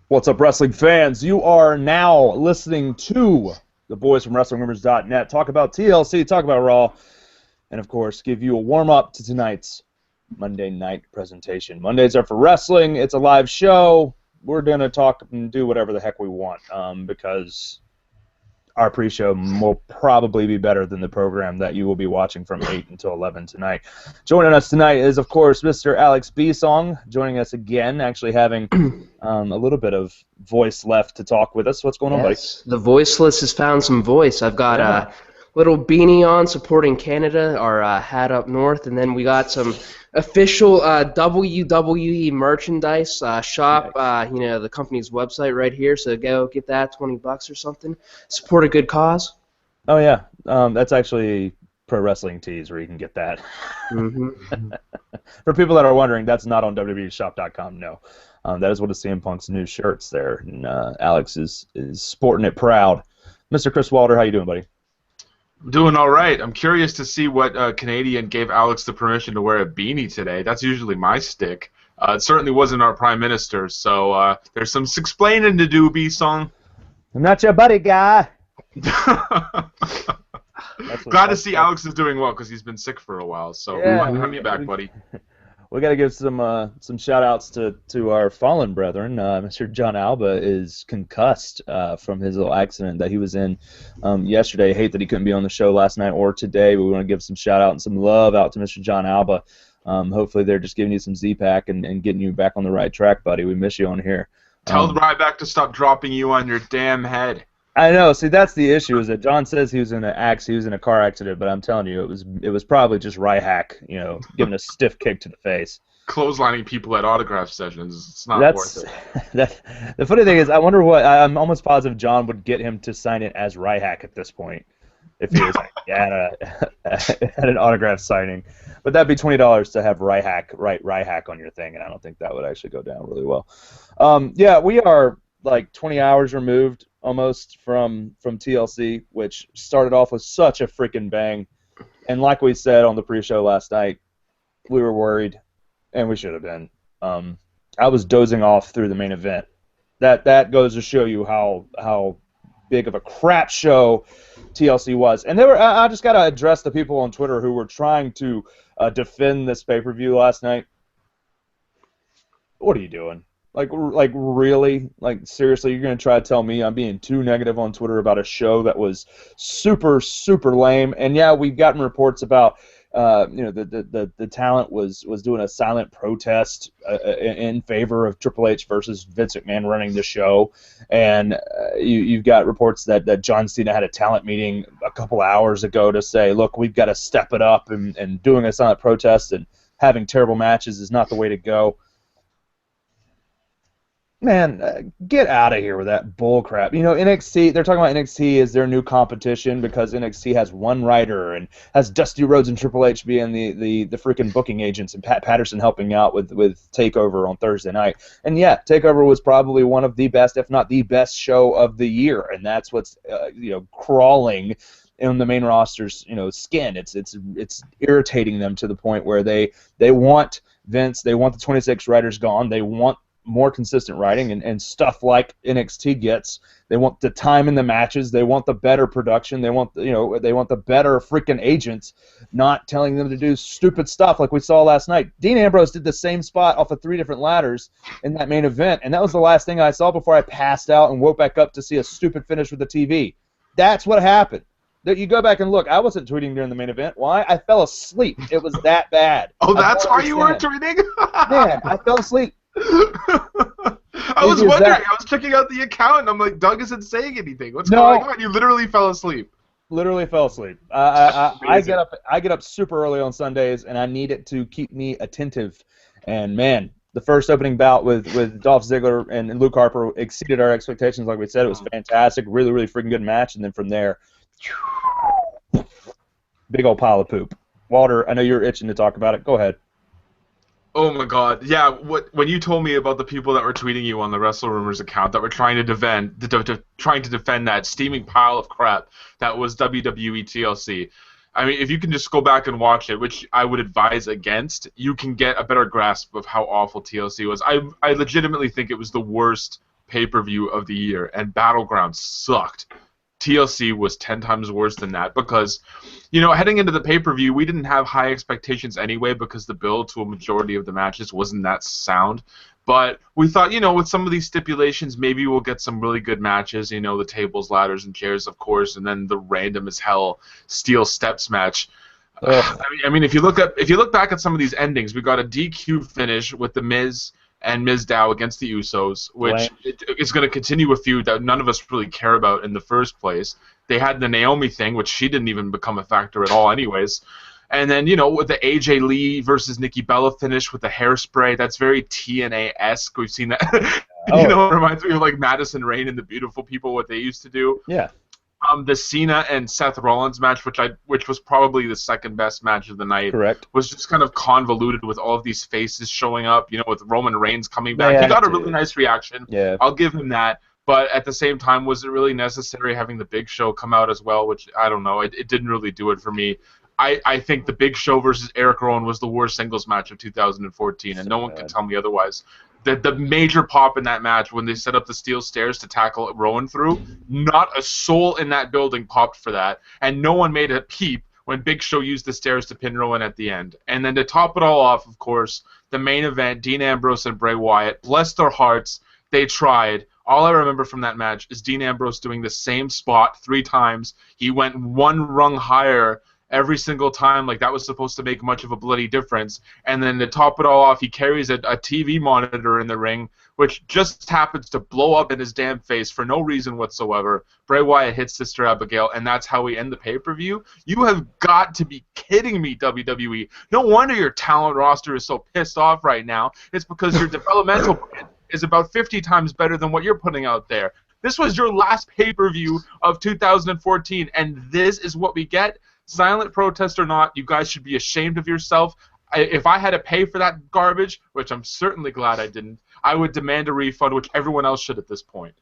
What's up, wrestling fans? You are now listening to the boys from WrestlingRumors.net talk about TLC, talk about Raw, and of course, give you a warm-up to tonight's Monday night presentation. Mondays are for wrestling. It's a live show. We're going to talk and do whatever the heck we want because our pre-show will probably be better than the program that you will be watching from 8 until 11 tonight. Joining us tonight is, of course, Mr. Alex B-Song, joining us again, actually having a little bit of voice left to talk with us. What's going on, buddy? The voiceless has found some voice. I've got a little beanie on supporting Canada, our hat up north, and then we got some official WWE merchandise shop, the company's website right here, so go get that, $20 or something. Support a good cause. Oh, yeah. That's actually Pro Wrestling Tees where you can get that. Mm-hmm. For people that are wondering, that's not on WWEshop.com, no. That is one of CM Punk's new shirts there, and Alex is sporting it proud. Mr. Chris Walter, how you doing, buddy? I'm doing all right. I'm curious to see what Canadian gave Alex the permission to wear a beanie today. That's usually my stick. It certainly wasn't our Prime Minister, so there's some explaining to do, B-Song. I'm not your buddy, guy. Glad to see Alex is doing well because he's been sick for a while, so yeah, glad to have you back, buddy. We got to give some shout-outs to our fallen brethren. Mr. John Alba is concussed from his little accident that he was in yesterday. I hate that he couldn't be on the show last night or today, but we want to give some shout-out and some love out to Mr. John Alba. Hopefully they're just giving you some Z-Pack and getting you back on the right track, buddy. We miss you on here. Tell Ryback to stop dropping you on your damn head. I know. See, that's the issue. Is that John says he was in a car accident, but I'm telling you, it was probably just Ryhack, giving a stiff kick to the face. Clotheslining people at autograph sessions. It's not worth it. The funny thing is, I wonder what. I'm almost positive John would get him to sign it as Ryhack at this point, if he was at an autograph signing. But that'd be $20 to have Ryhack on your thing, and I don't think that would actually go down really well. Yeah, we are like 20 hours removed almost from TLC, which started off with such a freaking bang. And like we said on the pre-show last night, we were worried, and we should have been. I was dozing off through the main event. That goes to show you how big of a crap show TLC was. And I just got to address the people on Twitter who were trying to defend this pay-per-view last night. What are you doing? Like really? Like, seriously, you're going to try to tell me I'm being too negative on Twitter about a show that was super, super lame? And yeah, we've gotten reports about, the talent was doing a silent protest in favor of Triple H versus Vince McMahon running the show. And you've got reports that John Cena had a talent meeting a couple hours ago to say, look, we've got to step it up, and doing a silent protest and having terrible matches is not the way to go. Man, get out of here with that bull crap. NXT, they're talking about NXT as their new competition because NXT has one writer and has Dusty Rhodes and Triple H being the freaking booking agents and Pat Patterson helping out with TakeOver on Thursday night. And yeah, TakeOver was probably one of the best, if not the best show of the year, and that's what's crawling in the main roster's skin. It's irritating them to the point where they want Vince, they want the 26 writers gone, they want more consistent writing and stuff like NXT gets. They want the time in the matches. They want the better production. They want the better freaking agents, not telling them to do stupid stuff like we saw last night. Dean Ambrose did the same spot off of 3 different ladders in that main event, and that was the last thing I saw before I passed out and woke back up to see a stupid finish with the TV. That's what happened. You go back and look. I wasn't tweeting during the main event. Why? I fell asleep. It was that bad. Oh, that's why you weren't tweeting? Man, I fell asleep. I was wondering. I was checking out the account, and I'm like, Doug isn't saying anything. What's going on? You literally fell asleep. Literally fell asleep. I get up super early on Sundays, and I need it to keep me attentive. And man, the first opening bout with Dolph Ziggler and Luke Harper exceeded our expectations. Like we said, it was fantastic, really, really freaking good match. And then from there, big old pile of poop. Walter, I know you're itching to talk about it. Go ahead. Oh my God! Yeah, when you told me about the people that were tweeting you on the WrestleRumors account that were trying to defend that steaming pile of crap that was WWE TLC, I mean, if you can just go back and watch it, which I would advise against, you can get a better grasp of how awful TLC was. I legitimately think it was the worst pay-per-view of the year, and Battleground sucked. TLC was 10 times worse than that because, heading into the pay-per-view, we didn't have high expectations anyway because the build to a majority of the matches wasn't that sound. But we thought, with some of these stipulations, maybe we'll get some really good matches, the tables, ladders, and chairs, of course, and then the random as hell steel steps match. I mean, if you look back at some of these endings, we got a DQ finish with The Miz and Mizdow against the Usos, which is going to continue a feud that none of us really care about in the first place. They had the Naomi thing, which she didn't even become a factor at all anyways. And then, with the AJ Lee versus Nikki Bella finish with the hairspray, that's very TNA-esque. We've seen that. It reminds me of like Madison Rayne and the Beautiful People, what they used to do. Yeah. The Cena and Seth Rollins match, which was probably the second best match of the night, correct, was just kind of convoluted with all of these faces showing up. With Roman Reigns coming back, he got a really nice reaction. Yeah, I'll give him that. But at the same time, was it really necessary having the Big Show come out as well? Which I don't know. It didn't really do it for me. I think the Big Show versus Eric Rowan was the worst singles match of 2014, and no one can tell me otherwise. The major pop in that match when they set up the steel stairs to tackle Rowan through, not a soul in that building popped for that, and no one made a peep when Big Show used the stairs to pin Rowan at the end. And then to top it all off, of course, the main event, Dean Ambrose and Bray Wyatt, bless their hearts, they tried. All I remember from that match is Dean Ambrose doing the same spot 3 times. He went one rung higher every single time, like that was supposed to make much of a bloody difference. And then to top it all off, he carries a TV monitor in the ring, which just happens to blow up in his damn face for no reason whatsoever. Bray Wyatt hits Sister Abigail, and that's how we end the pay-per-view? You have got to be kidding me, WWE. No wonder your talent roster is so pissed off right now. It's because your developmental plan is about 50 times better than what you're putting out there. This was your last pay-per-view of 2014, and this is what we get? Silent protest or not, you guys should be ashamed of yourself. If I had to pay for that garbage, which I'm certainly glad I didn't, I would demand a refund, which everyone else should at this point.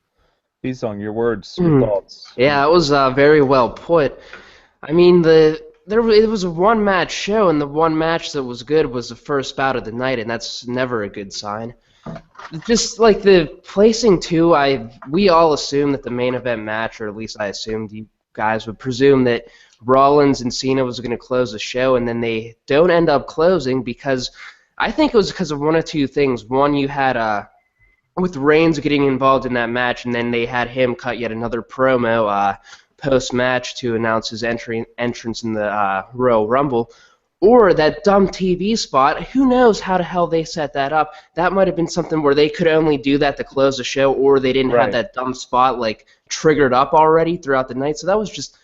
P-Song, your words, your thoughts. Yeah, it was very well put. I mean, it was a one-match show, and the one match that was good was the first bout of the night, and that's never a good sign. Just like the placing too, we all assumed that the main event match, or at least I assumed you guys would presume that Rollins and Cena was going to close the show, and then they don't end up closing because I think it was because of one of two things. One, you had with Reigns getting involved in that match, and then they had him cut yet another promo post-match to announce his entrance in the Royal Rumble. Or that dumb TV spot, who knows how the hell they set that up. That might have been something where they could only do that to close the show, or they didn't have that dumb spot like triggered up already throughout the night. So that was just,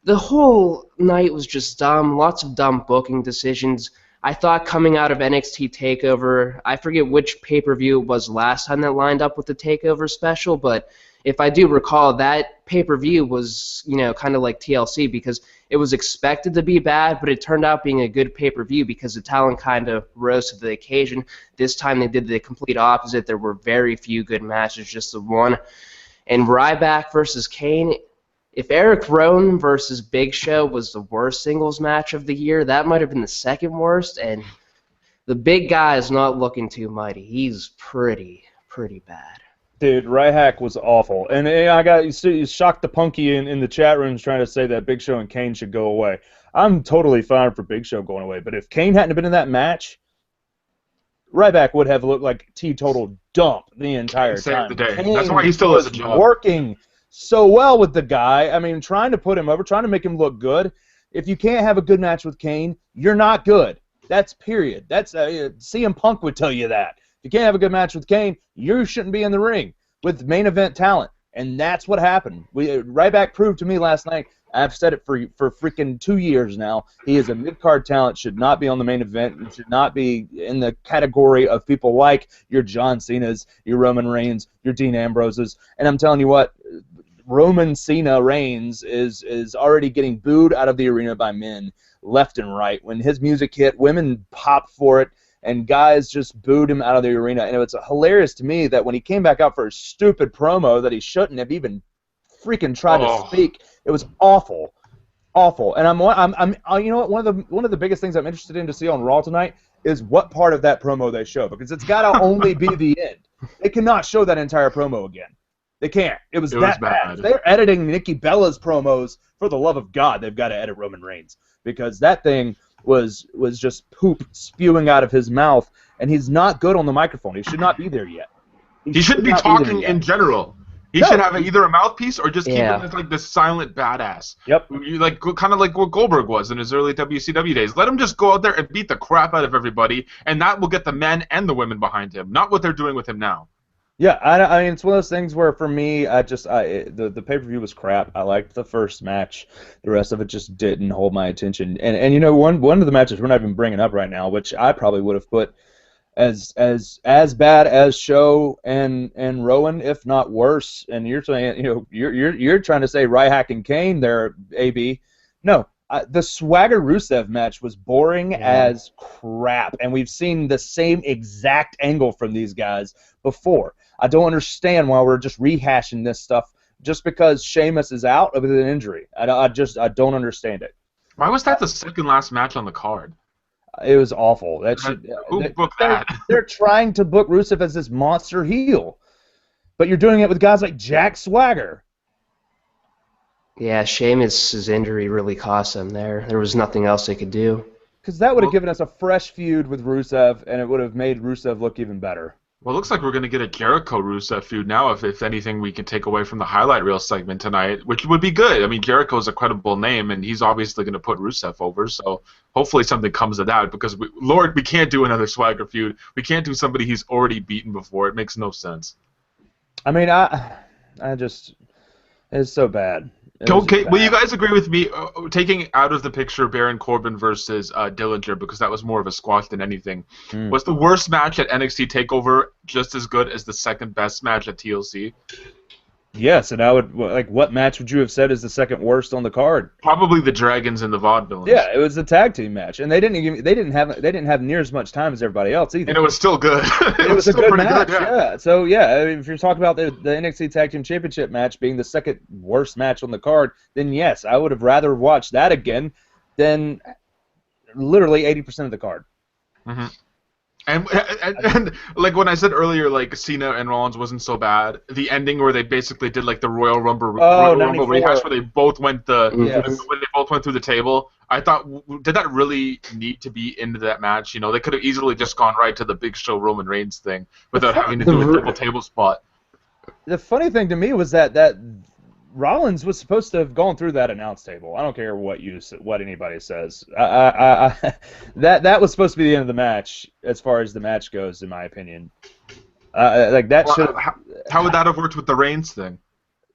the whole night was just dumb, lots of dumb booking decisions. I thought coming out of NXT TakeOver, I forget which pay-per-view it was last time that lined up with the TakeOver special, but if I do recall, that pay-per-view was, kind of like TLC because it was expected to be bad, but it turned out being a good pay-per-view because the talent kind of rose to the occasion. This time they did the complete opposite. There were very few good matches, just the one. And Ryback versus Kane, if Eric Rowan versus Big Show was the worst singles match of the year, that might have been the second worst, and the big guy is not looking too mighty. He's pretty bad. Dude, Ryhack was awful. And you shocked the punky in the chat rooms trying to say that Big Show and Kane should go away. I'm totally fine for Big Show going away, but if Kane hadn't been in that match, Ryback would have looked like teetotal dump the entire time. Saved the day. Kane That's why he still has a job. Working so well with the guy. I mean, trying to put him over, trying to make him look good. If you can't have a good match with Kane, you're not good. That's period. That's CM Punk would tell you that. If you can't have a good match with Kane, you shouldn't be in the ring with main event talent. And that's what happened. Ryback proved to me last night, I've said it for freaking 2 years now, he is a mid-card talent, should not be on the main event, and should not be in the category of people like your John Cena's, your Roman Reigns, your Dean Ambroses. And I'm telling you what, Roman Cena Reigns is already getting booed out of the arena by men left and right. When his music hit, women popped for it, and guys just booed him out of the arena. And it's hilarious to me that when he came back out for a stupid promo that he shouldn't have even freaking tried to speak, it was awful. Awful. And you know what? One of the biggest things I'm interested in to see on Raw tonight is what part of that promo they show, because it's got to only be the end. They cannot show that entire promo again. They can't. It was that bad. They're editing Nikki Bella's promos. For the love of God, they've got to edit Roman Reigns, because that thing was just poop spewing out of his mouth, and he's not good on the microphone. He should not be there yet. He shouldn't be talking in general. He should have either a mouthpiece or just keep him as like this silent badass. Yep. Kind of like what Goldberg was in his early WCW days. Let him just go out there and beat the crap out of everybody, and that will get the men and the women behind him. Not what they're doing with him now. Yeah, I mean, it's one of those things where, for me, the pay-per-view was crap. I liked the first match. The rest of it just didn't hold my attention. And you know, one of the matches we're not even bringing up right now, which I probably would have put as bad as Show and Rowan, if not worse. And you're saying, you know, you're trying to say Ryhack and Kane there, AB. No. The Swagger Rusev match was boring as crap, and we've seen the same exact angle from these guys before. I don't understand why we're just rehashing this stuff just because Sheamus is out with an injury. I don't understand it. Why was that the second last match on the card? It was awful. Who booked that? They're trying to book Rusev as this monster heel, but you're doing it with guys like Jack Swagger. Yeah, Sheamus' injury really cost them there. There was nothing else they could do. Because that would have given us a fresh feud with Rusev, and it would have made Rusev look even better. Well, it looks like we're going to get a Jericho-Rusev feud now, if anything we can take away from the highlight reel segment tonight, which would be good. I mean, Jericho's a credible name, and he's obviously going to put Rusev over, so hopefully something comes of that, because, we can't do another Swagger feud. We can't do somebody he's already beaten before. It makes no sense. I mean, it's so bad. Okay, will you guys agree with me, taking out of the picture Baron Corbin versus Dillinger, because that was more of a squash than anything, was the worst match at NXT TakeOver just as good as the second best match at TLC? Yes, and I would, like, what match would you have said is the second worst on the card? Probably the Dragons and the Vaudevillains. Yeah, it was a tag team match, and they didn't have near as much time as everybody else either. And it was still good. it was a good match. Good, yeah. So yeah, I mean, if you're talking about the NXT Tag Team Championship match being the second worst match on the card, then yes, I would have rather watched that again than literally 80% of the card. Mm-hmm. And like when I said earlier, like Cena and Rollins wasn't so bad. The ending where they basically did like the Royal Rumble rehash, where they both went when they both went through the table. I thought, did that really need to be into that match? You know, they could have easily just gone right to the Big Show Roman Reigns thing without having to do a double table spot. The funny thing to me was that Rollins was supposed to have gone through that announce table. I don't care what anybody says. That was supposed to be the end of the match, as far as the match goes, in my opinion. Like that should. How would that have worked with the Reigns thing?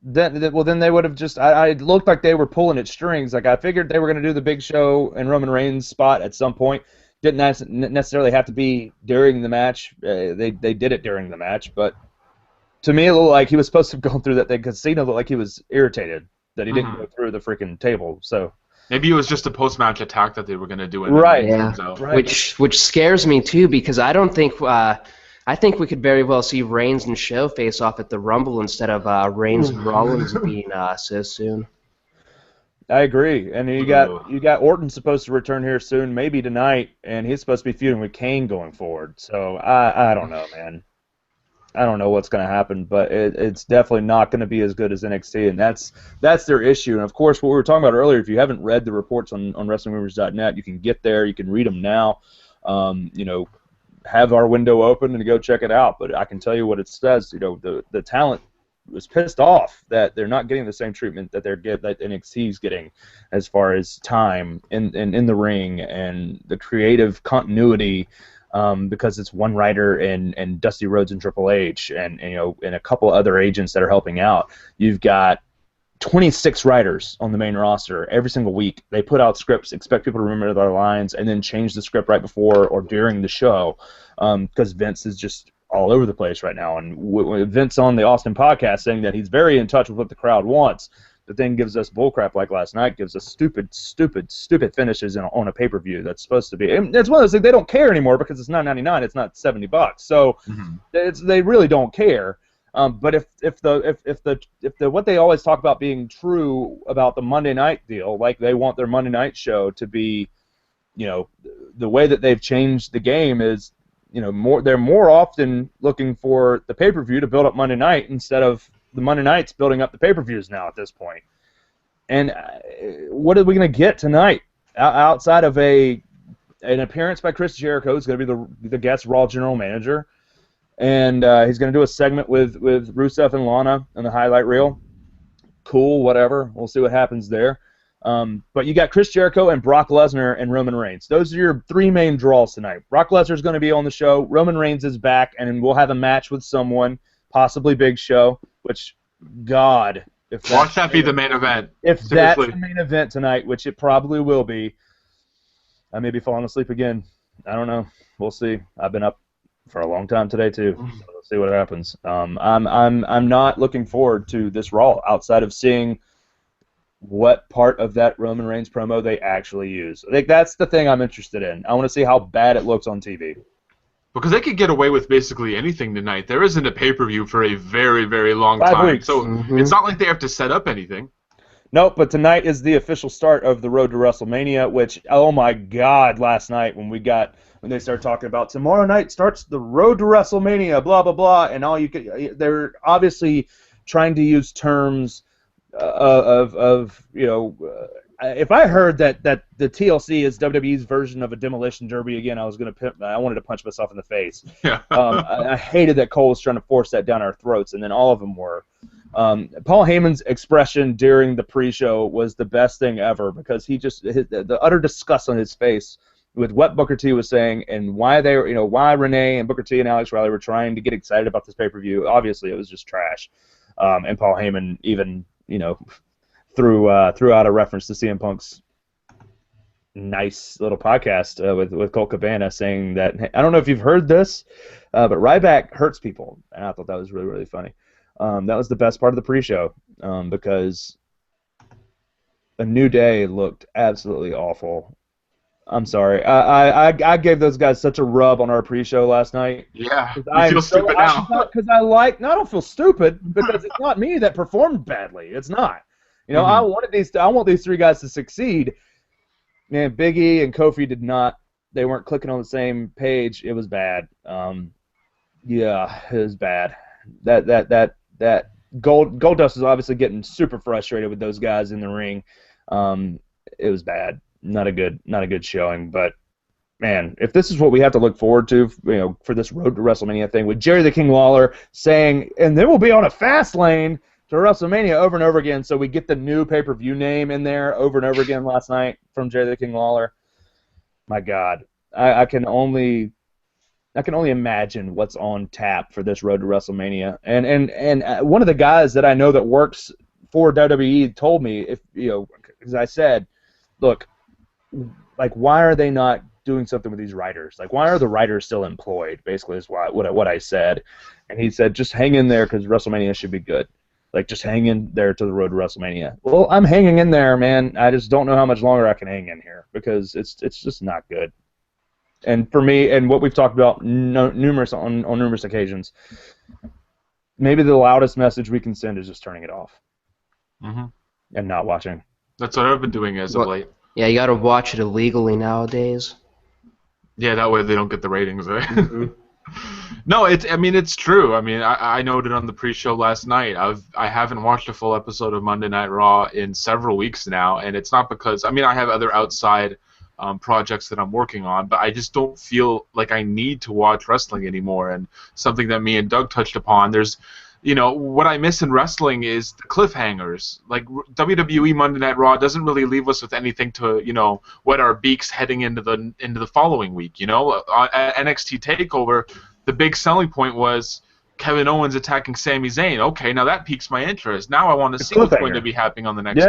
Then they would have just. It looked like they were pulling at strings. Like I figured they were going to do the Big Show and Roman Reigns spot at some point. Didn't necessarily have to be during the match. They did it during the match, but. To me, it looked like he was supposed to have gone through that thing, because Cena looked like he was irritated that he didn't go through the freaking table. So maybe it was just a post-match attack that they were going to do. Right. Which scares me too, because I don't think I think we could very well see Reigns and Show face off at the Rumble instead of Reigns and Rollins being so soon. I agree, and you got Orton supposed to return here soon, maybe tonight, and he's supposed to be feuding with Kane going forward. So I don't know, man. I don't know what's going to happen, but it's definitely not going to be as good as NXT, and that's their issue. And, of course, what we were talking about earlier, if you haven't read the reports on WrestlingRumors.net, you can get there. You can read them now. You know, have our window open and go check it out. But I can tell you what it says. You know, the talent was pissed off that they're not getting the same treatment that that NXT is getting as far as time in the ring and the creative continuity. Because it's one writer and Dusty Rhodes and Triple H and you know and a couple other agents that are helping out. You've got 26 writers on the main roster every single week. They put out scripts, expect people to remember their lines, and then change the script right before or during the show. Because Vince is just all over the place right now. And Vince on the Austin podcast saying that he's very in touch with what the crowd wants. The thing gives us bullcrap like last night, gives us stupid finishes on a pay-per-view that's supposed to be. And it's one of those things, they don't care anymore because it's $9.99, it's not $70. So they really don't care. But if the what they always talk about being true about the Monday night deal, like they want their Monday night show to be, the way that they've changed the game is, they're more often looking for the pay-per-view to build up Monday night instead of the Monday nights building up the pay-per-views now at this point. And what are we going to get tonight outside of an appearance by Chris Jericho, who's going to be the guest Raw general manager, and he's going to do a segment with Rusev and Lana on the highlight reel. Cool, whatever. We'll see what happens there. But you got Chris Jericho and Brock Lesnar and Roman Reigns. Those are your three main draws tonight. Brock Lesnar's going to be on the show. Roman Reigns is back, and we'll have a match with someone, possibly Big Show, which, God... Watch that be the main event. If that's the main event tonight, which it probably will be, I may be falling asleep again. I don't know. We'll see. I've been up for a long time today too. So we'll see what happens. I'm not looking forward to this Raw outside of seeing what part of that Roman Reigns promo they actually use. I think that's the thing I'm interested in. I want to see how bad it looks on TV. Because they could get away with basically anything tonight. There isn't a pay-per-view for a very, very long time. 5 weeks. So it's not like they have to set up anything. Nope, but tonight is the official start of the road to WrestleMania, which, oh my God, last night when they started talking about tomorrow night starts the road to WrestleMania, blah, blah, blah, and they're obviously trying to use terms if I heard that the TLC is WWE's version of a demolition derby again, I wanted to punch myself in the face. Yeah. I hated that Cole was trying to force that down our throats, and then all of them were. Paul Heyman's expression during the pre-show was the best thing ever because the utter disgust on his face with what Booker T was saying and why why Renee and Booker T and Alex Riley were trying to get excited about this pay-per-view. Obviously, it was just trash. And Paul Heyman even threw out a reference to CM Punk's nice little podcast with Colt Cabana saying that, I don't know if you've heard this, but Ryback hurts people, and I thought that was really, really funny. That was the best part of the pre-show because A New Day looked absolutely awful. I'm sorry. I gave those guys such a rub on our pre-show last night. Yeah, you feel stupid now. Because I don't feel stupid because it's not me that performed badly. It's not. I want these three guys to succeed. Man, Big E and Kofi did not. They weren't clicking on the same page. It was bad. Yeah, it was bad. That Goldust is obviously getting super frustrated with those guys in the ring. It was bad. Not a good showing. But man, if this is what we have to look forward to, for this road to WrestleMania thing with Jerry the King Lawler saying, and then we'll be on a fast lane to WrestleMania over and over again, so we get the new pay-per-view name in there over and over again last night from Jerry the King Lawler. My God, I can only imagine what's on tap for this road to WrestleMania. And one of the guys that I know that works for WWE told me, as I said, look, like, why are they not doing something with these writers? Like, why are the writers still employed? Basically, is what I said. And he said, just hang in there because WrestleMania should be good. Like, just hang in there to the road to WrestleMania. Well, I'm hanging in there, man. I just don't know how much longer I can hang in here because it's just not good. And for me, and what we've talked about on numerous occasions, maybe the loudest message we can send is just turning it off and not watching. That's what I've been doing as of late. Yeah, you got to watch it illegally nowadays. Yeah, that way they don't get the ratings, right? No, it's true. I mean, I noted on the pre-show last night, I haven't watched a full episode of Monday Night Raw in several weeks now, and it's not because, I have other outside projects that I'm working on, but I just don't feel like I need to watch wrestling anymore. And something that me and Doug touched upon, there's, what I miss in wrestling is the cliffhangers. Like, WWE Monday Night Raw doesn't really leave us with anything to, wet our beaks heading into the following week. At NXT TakeOver, the big selling point was Kevin Owens attacking Sami Zayn. Okay, now that piques my interest. Now I want to see what's going to be happening on the next,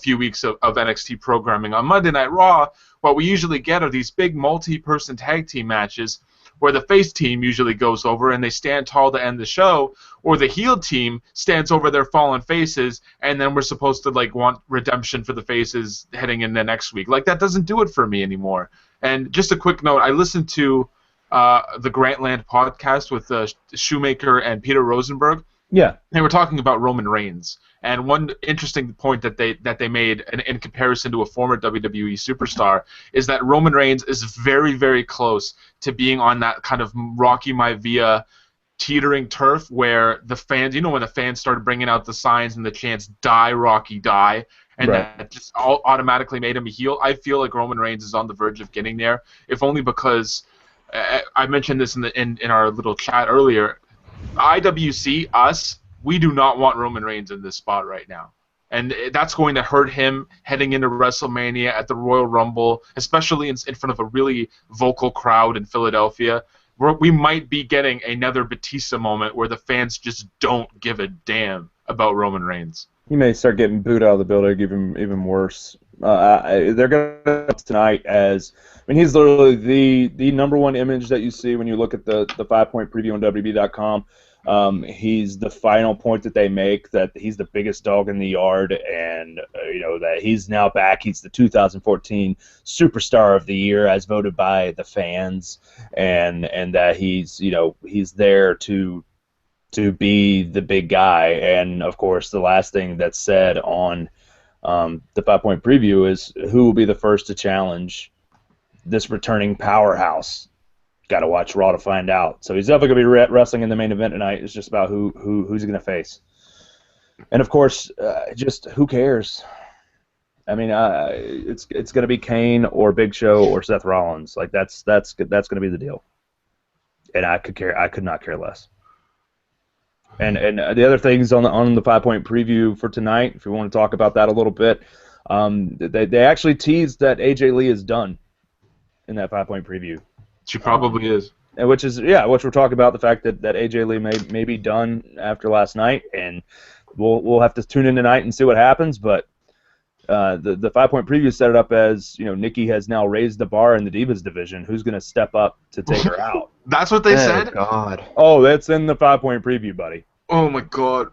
few weeks of NXT programming. On Monday Night Raw, what we usually get are these big multi-person tag team matches where the face team usually goes over and they stand tall to end the show, or the heel team stands over their fallen faces, and then we're supposed to want redemption for the faces heading into next week. Like, that doesn't do it for me anymore. And just a quick note, I listened to the Grantland podcast with Shoemaker and Peter Rosenberg, Yeah. They were talking about Roman Reigns, and one interesting point that they made in comparison to a former WWE superstar is that Roman Reigns is very, very close to being on that kind of Rocky Maivia teetering turf where the fans, when the fans started bringing out the signs and the chants "Die Rocky, die," and Right. that just automatically made him a heel. I feel like Roman Reigns is on the verge of getting there, if only because I mentioned this in our little chat earlier. IWC, us, we do not want Roman Reigns in this spot right now. And that's going to hurt him heading into WrestleMania at the Royal Rumble, especially in front of a really vocal crowd in Philadelphia. We might be getting another Batista moment where the fans just don't give a damn about Roman Reigns. He may start getting booed out of the building, even worse. They're going to tonight as, he's literally the number one image that you see when you look at the 5-point preview on WB.com. He's the final point that they make, that he's the biggest dog in the yard, and that he's now back. He's the 2014 Superstar of the Year as voted by the fans, and that he's there to be the big guy. And of course, the last thing that's said on the 5-point preview is who will be the first to challenge this returning powerhouse. Got to watch Raw to find out. So he's definitely going to be wrestling in the main event tonight. It's just about who's he going to face. And of course, just who cares? It's going to be Kane or Big Show or Seth Rollins. Like that's going to be the deal. And I could not care less. And the other things on the 5-point preview for tonight, if you want to talk about that a little bit, they actually teased that AJ Lee is done in that 5-point preview. She probably is. Which we're talking about, the fact that AJ Lee may be done after last night, and we'll have to tune in tonight and see what happens. But the 5-point preview set it up as Nikki has now raised the bar in the Divas division. Who's going to step up to take her out? That's what they said? God. Oh, that's in the 5-point preview, buddy. Oh my God.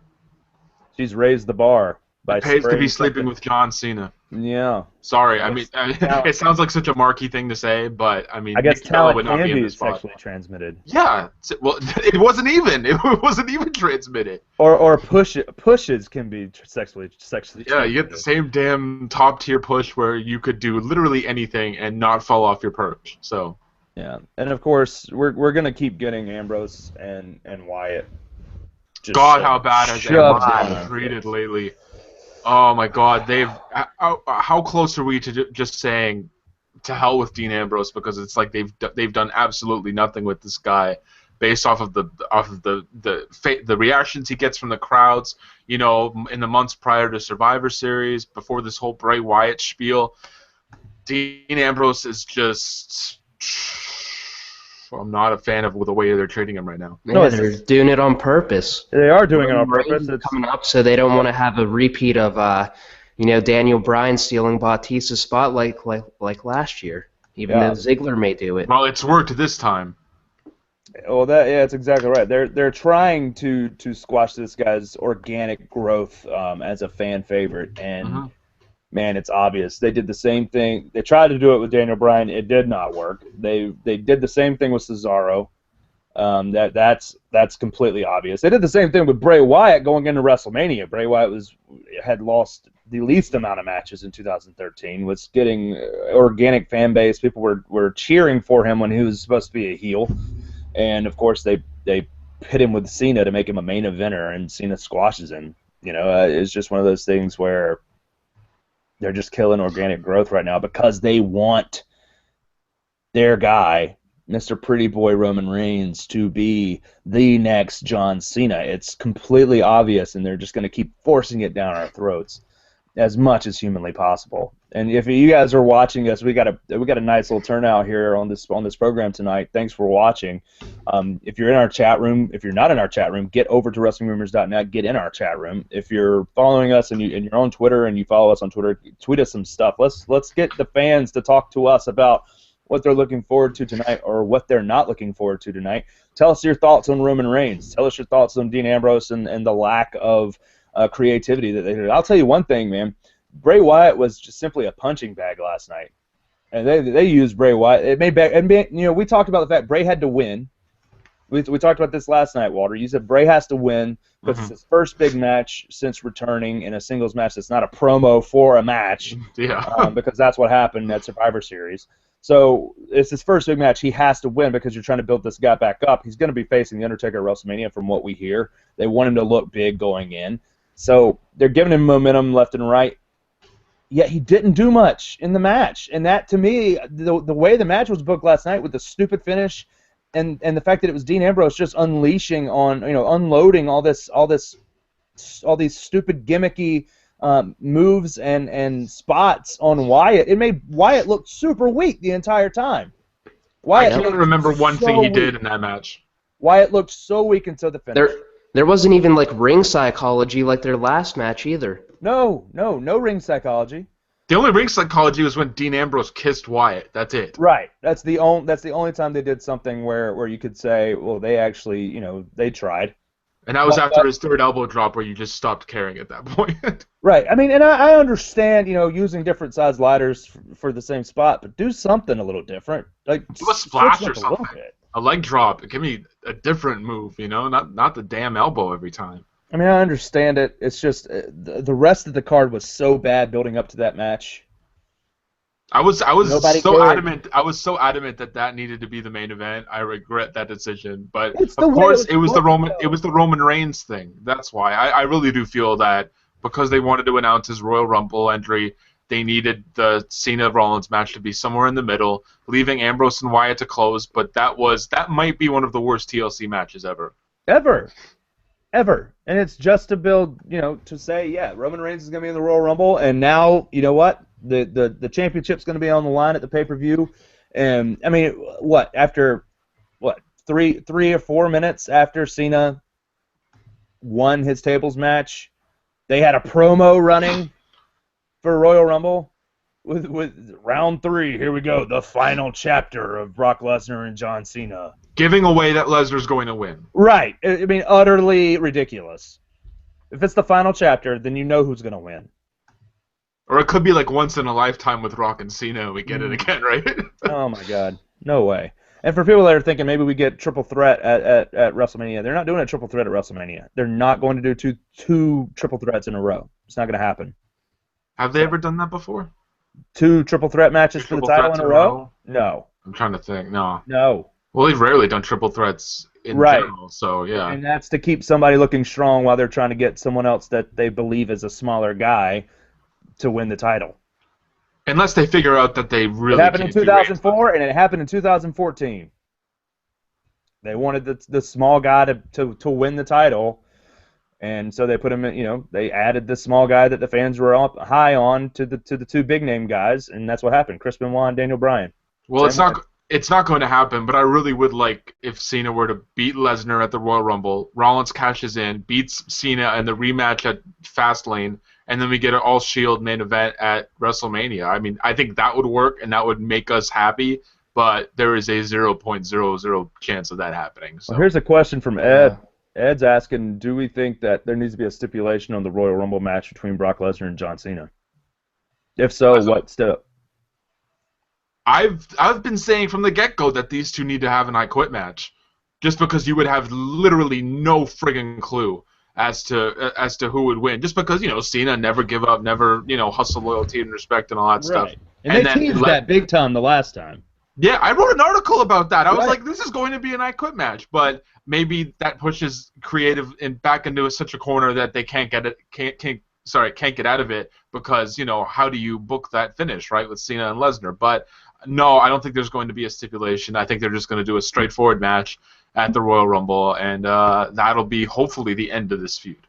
She's raised the bar by it pays to be spraying sleeping something. with John Cena. Yeah. Sorry, Now- it sounds like such a marky thing to say, but I guess Nikki Bella would talent not can be in be this spot. sexually transmitted. Yeah, well, it wasn't even. It wasn't even transmitted. Or pushes can be sexually transmitted. Yeah, you get the same damn top tier push where you could do literally anything and not fall off your perch. So. Yeah, and of course we're gonna keep getting Ambrose and Wyatt. Just God, how bad has shoved Ambrose down been our treated throats. lately? Oh my God, how close are we to just saying to hell with Dean Ambrose, because it's like they've done absolutely nothing with this guy, based off of the reactions he gets from the crowds. In the months prior to Survivor Series, before this whole Bray Wyatt spiel, Dean Ambrose is just. I'm not a fan of the way they're treating him right now. Yeah, they're doing it on purpose. They are doing it on Reigns purpose. is It's, coming up, so they don't want to have a repeat of, Daniel Bryan stealing Bautista's spot like last year, even though Ziggler may do it. Well, it's worked this time. well, that's exactly right. They're trying to squash this guy's organic growth as a fan favorite, and man, it's obvious. They did the same thing. They tried to do it with Daniel Bryan. It did not work. They did the same thing with Cesaro. That's completely obvious. They did the same thing with Bray Wyatt going into WrestleMania. Bray Wyatt had lost the least amount of matches in 2013. Was getting organic fan base. People were cheering for him when he was supposed to be a heel, and of course they pit him with Cena to make him a main eventer, and Cena squashes him. It's just one of those things where they're just killing organic growth right now because they want their guy, Mr. Pretty Boy Roman Reigns, to be the next John Cena. It's completely obvious, and they're just going to keep forcing it down our throats as much as humanly possible. And if you guys are watching us, we got a nice little turnout here on this program tonight. Thanks for watching. If you're in our chat room, if you're not in our chat room, get over to WrestlingRumors.net. Get in our chat room. If you're following us and you're on Twitter and you follow us on Twitter, tweet us some stuff. Let's get the fans to talk to us about what they're looking forward to tonight or what they're not looking forward to tonight. Tell us your thoughts on Roman Reigns. Tell us your thoughts on Dean Ambrose and the lack of creativity that they did. I'll tell you one thing, man. Bray Wyatt was just simply a punching bag last night, and they used Bray Wyatt. We talked about the fact Bray had to win. We talked about this last night, Walter. You said Bray has to win because it's his first big match since returning in a singles match that's not a promo for a match. Yeah. Because that's what happened at Survivor Series. So it's his first big match. He has to win because you're trying to build this guy back up. He's going to be facing The Undertaker at WrestleMania from what we hear. They want him to look big going in. So they're giving him momentum left and right. Yet he didn't do much in the match. And that, to me, the way the match was booked last night with the stupid finish and the fact that it was Dean Ambrose just unleashing on, unloading all these stupid gimmicky moves and spots on Wyatt, it made Wyatt look super weak the entire time. I can't remember one thing he did in that match. Wyatt looked so weak until the finish. There wasn't even like ring psychology like their last match either. No ring psychology. The only ring psychology was when Dean Ambrose kissed Wyatt. That's it. Right. That's the only time they did something where you could say, well, they actually, they tried. And that was after his third elbow drop where you just stopped caring at that point. Right. I mean, and I understand, using different size ladders for the same spot, but do something a little different. Like do a splash or something. A leg drop. Give me a different move, not the damn elbow every time. I mean, I understand it. It's just the rest of the card was so bad building up to that match. I was Nobody so cared. adamant. I was so adamant that needed to be the main event. I regret that decision, but It's of the way course it was booked, it was the Roman Reigns thing. That's why I really do feel that because they wanted to announce his Royal Rumble entry, they needed the Cena Rollins match to be somewhere in the middle, leaving Ambrose and Wyatt to close. But that might be one of the worst TLC matches ever. Ever. And it's just to build, to say, yeah, Roman Reigns is going to be in the Royal Rumble, and now, you know what? The championship's going to be on the line at the pay-per-view. And, I mean, after 3 or 4 minutes after Cena won his tables match, they had a promo running for Royal Rumble with round 3. Here we go, the final chapter of Brock Lesnar and John Cena. Giving away that Lesnar's going to win. Right. I mean, utterly ridiculous. If it's the final chapter, then you know who's going to win. Or it could be like once in a lifetime with Rock and Cena, and we get it again, right? Oh, my God. No way. And for people that are thinking maybe we get triple threat at WrestleMania, they're not doing a triple threat at WrestleMania. They're not going to do two triple threats in a row. It's not going to happen. Have they ever done that before? 2 triple threat matches for the title in a row? No. I'm trying to think. No. No. Well, they've rarely done triple threats in general, so yeah. And that's to keep somebody looking strong while they're trying to get someone else that they believe is a smaller guy to win the title. Unless they figure out that they really It happened in can't do 2004, and it happened in 2014. They wanted the small guy to win the title, and so they put him in, they added the small guy that the fans were up high on to the 2 big name guys, and that's what happened. Chris Benoit and Daniel Bryan. Well, it's not going to happen, but I really would like if Cena were to beat Lesnar at the Royal Rumble, Rollins cashes in, beats Cena in the rematch at Fastlane, and then we get an all-Shield main event at WrestleMania. I mean, I think that would work, and that would make us happy, but there is a 0.00 chance of that happening. So. Well, here's a question from Ed. Ed's asking, do we think that there needs to be a stipulation on the Royal Rumble match between Brock Lesnar and John Cena? If so, what step? I've been saying from the get-go that these two need to have an I Quit match, just because you would have literally no friggin' clue as to who would win. Just because Cena never give up, never hustle loyalty and respect and all that stuff. And they teased that big time the last time. Yeah, I wrote an article about that. I was like, this is going to be an I Quit match, but maybe that pushes creative back into such a corner that they can't get out of it because how do you book that finish right with Cena and Lesnar? But no, I don't think there's going to be a stipulation. I think they're just going to do a straightforward match at the Royal Rumble, and that'll be hopefully the end of this feud.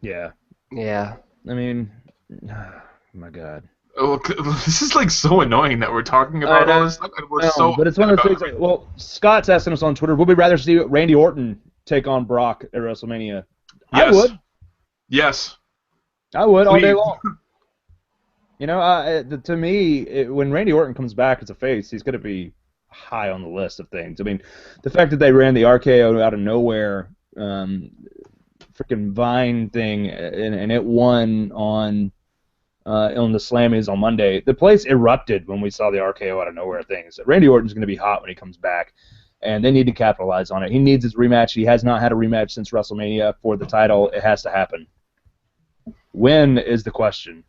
Yeah. Yeah. I mean, oh my God. Oh, this is like so annoying that we're talking about all this stuff, and we're so. But it's one of those things. Like, well, Scott's asking us on Twitter, would we rather see Randy Orton take on Brock at WrestleMania? Yes. I would. Yes. I would all day long. To me, when Randy Orton comes back as a face, he's going to be high on the list of things. I mean, the fact that they ran the RKO out of nowhere, freaking Vine thing, and it won on the Slammies on Monday. The place erupted when we saw the RKO out of nowhere things. Randy Orton's going to be hot when he comes back. and they need to capitalize on it. He needs his rematch. He has not had a rematch since WrestleMania for the title. It has to happen. When is the question?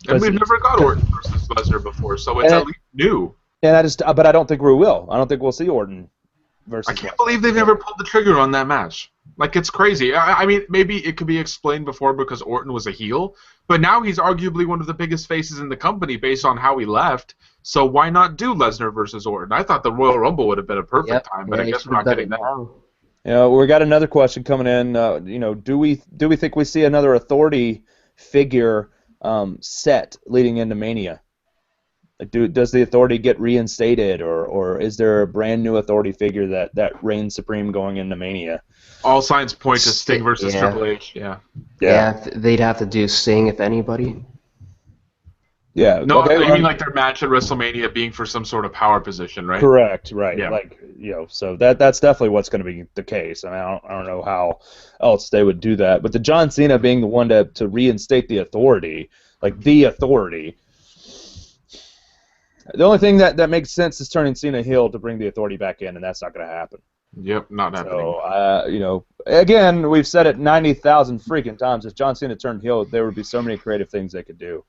And we've never got Orton versus Lesnar before, so it's at least new. But I don't think we will. I don't think we'll see Orton versus. I can't believe they've never pulled the trigger on that match. Like, it's crazy. I mean, maybe it could be explained before because Orton was a heel, but now he's arguably one of the biggest faces in the company based on how he left. So why not do Lesnar versus Orton? I thought the Royal Rumble would have been a perfect time, but I guess we're not getting that. You know, we got another question coming in. You know, do we think we see another authority figure set leading into Mania? Like, does the authority get reinstated, or is there a brand new authority figure that reigns supreme going into Mania? All signs point to Sting versus Triple H. Yeah, they'd have to do Sting if anybody. Yeah. No, okay, you mean like their match at WrestleMania being for some sort of power position, right? Correct. Right. Yeah. Like, you know, so that's definitely what's going to be the case. I mean, I don't know how else they would do that, but the John Cena being the one to reinstate the authority, like the authority. The only thing that makes sense is turning Cena heel to bring the authority back in, and that's not going to happen. Yep, not happening. So, you know, again, we've said it 90,000 freaking times. If John Cena turned heel, there would be so many creative things they could do.